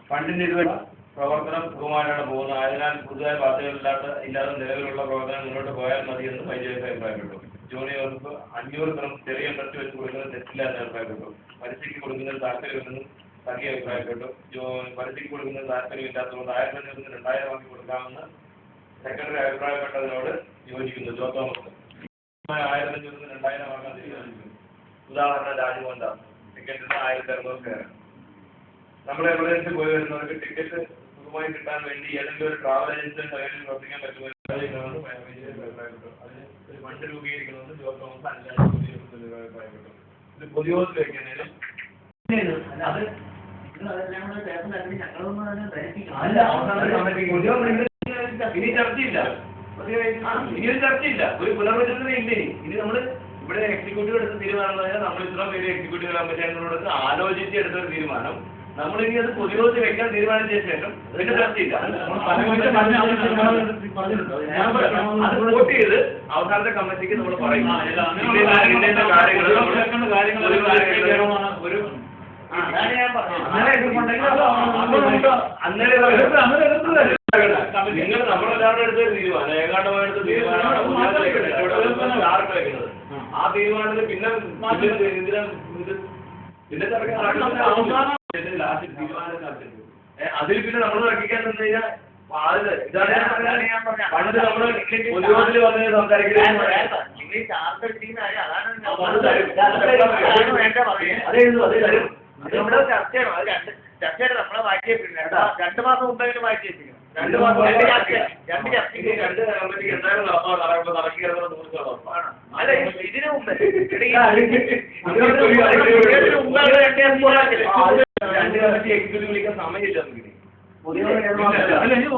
ഫണ്ടിന്റെ ഇതുവരെ പ്രവർത്തനം സുഖമായിട്ടാണ് പോകുന്നത്. ആയതിനാൽ പുതുതായ ബാധ്യതകളില്ലാതെ നിലവിലുള്ള പ്രവർത്തനം മുന്നോട്ട് പോയാൽ മതി എന്ന് പഞ്ചായത്ത് അഭിപ്രായപ്പെട്ടു. ജൂനിയർക്ക് 500 gram ചെറിയ ഇൻട്രസ്റ്റ് വെച്ച് കൊടുക്കുന്നത് തെറ്റില്ല എന്ന് അഭിപ്രായപ്പെട്ടു. പലിശയ്ക്ക് കൊടുക്കുന്നതിൽ താല്പര്യമില്ലെന്നും തർക്കി അഭിപ്രായപ്പെട്ടു. പലിശയ്ക്ക് കൊടുക്കുന്നത് താല്പര്യമില്ലാത്തതുകൊണ്ട് 1500 നിന്ന് 2000 ആക്കി കൊടുക്കാമെന്ന് സെക്രട്ടറി അഭിപ്രായപ്പെട്ടതിനോട് യോജിക്കുന്നു. ജോ തോമസ് 1500 നിന്ന് 2000 ആക്കാൻ തീരുമാനിക്കുന്നു. ഉദാഹരണം രാജ്മോഹൻ ദാസ് ടിക്കറ്റിന് 1600 കയറാം. നമ്മുടെ എമർജൻസി പോയി വരുന്നവർക്ക് ടിക്കറ്റ് സുഖമായി കിട്ടാൻ വേണ്ടി ഏതെങ്കിലും ഒരു ട്രാവൽ ഏജൻസിയുടെ സൈഡിൽ പ്രവർത്തിക്കാൻ പറ്റുമെന്ന് അഭിപ്രായപ്പെട്ടു. അതിന് ഒരു ഫണ്ട് രൂപീകരിക്കണമെന്ന് ജോ തോമസ് അഭിപ്രായപ്പെട്ടു. ഇത് പൊതുയോഗത്തിൽ വയ്ക്കുന്നതിന് ഇനി ചർച്ചയില്ല, ഇനിയൊരു ചർച്ചയില്ല, ഒരു പുനർവിചിന്തന ഇല്ല. ഇനി നമ്മൾ ഇവിടെ എക്സിക്യൂട്ടീവ് എടുത്ത തീരുമാനം എന്ന് പറഞ്ഞാൽ നമ്മൾ ഇത്ര പേര് എക്സിക്യൂട്ടീവ് പഞ്ചായത്തിനോട് ആലോചിച്ച് എടുത്തൊരു തീരുമാനം നമ്മളിനി അത് പൊതുയോഗത്തിൽ വെക്കാൻ തീരുമാനിച്ച ശേഷം പിന്നെ ചർച്ചയില്ല. അത് വോട്ട് ചെയ്ത് അവസാനത്തെ കമ്മിറ്റിക്ക് നമ്മൾ പറയും നിങ്ങൾ നമ്മളെല്ലാവരുടെ അടുത്തൊരു തീരുമാനം ഏകാണ്ടമായെടുത്ത തീരുമാനമാണ് വെക്കുന്നത്. ആ തീരുമാനത്തിൽ പിന്നെ അതിൽ പിന്നെ നമ്മൾ തർക്കിക്കാൻ നിന്ന് കഴിഞ്ഞാൽ പണ്ട് നമ്മള് പൊതുയോഗത്തിൽ വന്ന് സംസാരിക്കുന്നത് ചർച്ചയാണ് നമ്മളെ വായിച്ചേ. 2 മാസം മുമ്പെങ്കിലും വായിച്ചു വെച്ചിരിക്കണം. 2 മാസം അല്ല ഇതിനു മുമ്പ് 2 കമ്മിറ്റി എക്സിക്യൂട്ടീവ് വിളിക്കാൻ സമയമില്ല.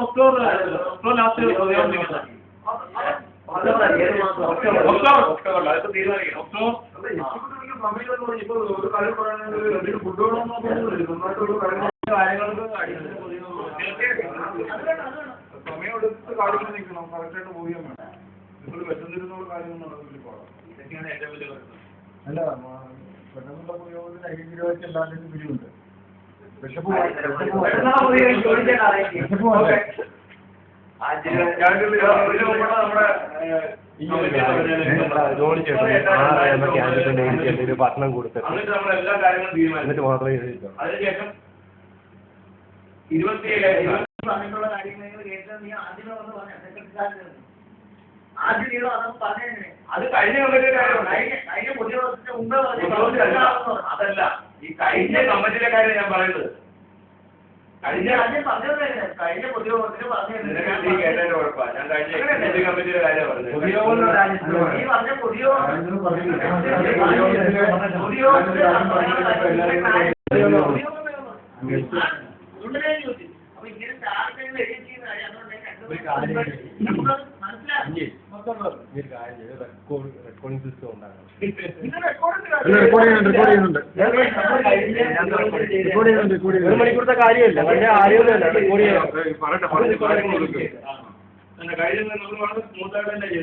ഒക്ടോബറിൽ അതിപ്പോ തീരുമാനിക്കണം. സമയമെടുത്ത് കാര്യങ്ങൾ നിൽക്കണം, കറക്റ്റായിട്ട് പോവുകയും വേണം. ഇപ്പോൾ വിശന്നിരുന്നുള്ള കാര്യമൊന്നും നടന്നില്ല. ഇതൊക്കെയാണ് ഏറ്റവും വലിയ പ്രശ്നം. അല്ല പെട്ടെന്നുള്ള ഉപയോഗത്തിന് ഐക്യരാജ്യം എല്ലാവരുടെയും പിരിവുണ്ട്. ഭക്ഷണം കൊടുത്തിട്ട് നമ്മളെല്ലാ കാര്യങ്ങളും തീരുമാനിച്ചു മാത്രമേ അതിനുശേഷം 27 പറഞ്ഞിട്ടുള്ള കാര്യങ്ങൾ കേട്ടാൽ നീ ആദ്യമേ വന്ന് പറഞ്ഞു സെക്രട്ടറി ആദ്യം അത് കഴിഞ്ഞ കഴിഞ്ഞ പുതിയ ദിവസത്തിന് മുമ്പേ അതല്ല ഈ കഴിഞ്ഞ കമ്മിറ്റിയിലെ കാര്യം ഞാൻ പറയുന്നത്. കഴിഞ്ഞ കഴിഞ്ഞ പുതിയ ദിവസത്തിന് പറഞ്ഞു കേട്ടതിന്റെ കുഴപ്പമാണ്. ഞാൻ കഴിഞ്ഞ കമ്മിറ്റിയുടെ കാര്യം പറഞ്ഞത്. നീ പറഞ്ഞ പുതിയ അപ്പൊ ഇങ്ങനെ ചാർജുകൾ ചെയ്യുന്ന കാര്യം റെക്കോർഡിംഗ് സിസ്റ്റം ഉണ്ടാകണം. ഒരു മണിക്കൂറത്തെ കാര്യമില്ല, പക്ഷേ ആരെയൊന്നുമല്ല റെക്കോർഡ് ചെയ്യാം. കഴിഞ്ഞ നമ്മൾ വളരെ സ്മൂത്തായിട്ട് തന്നെ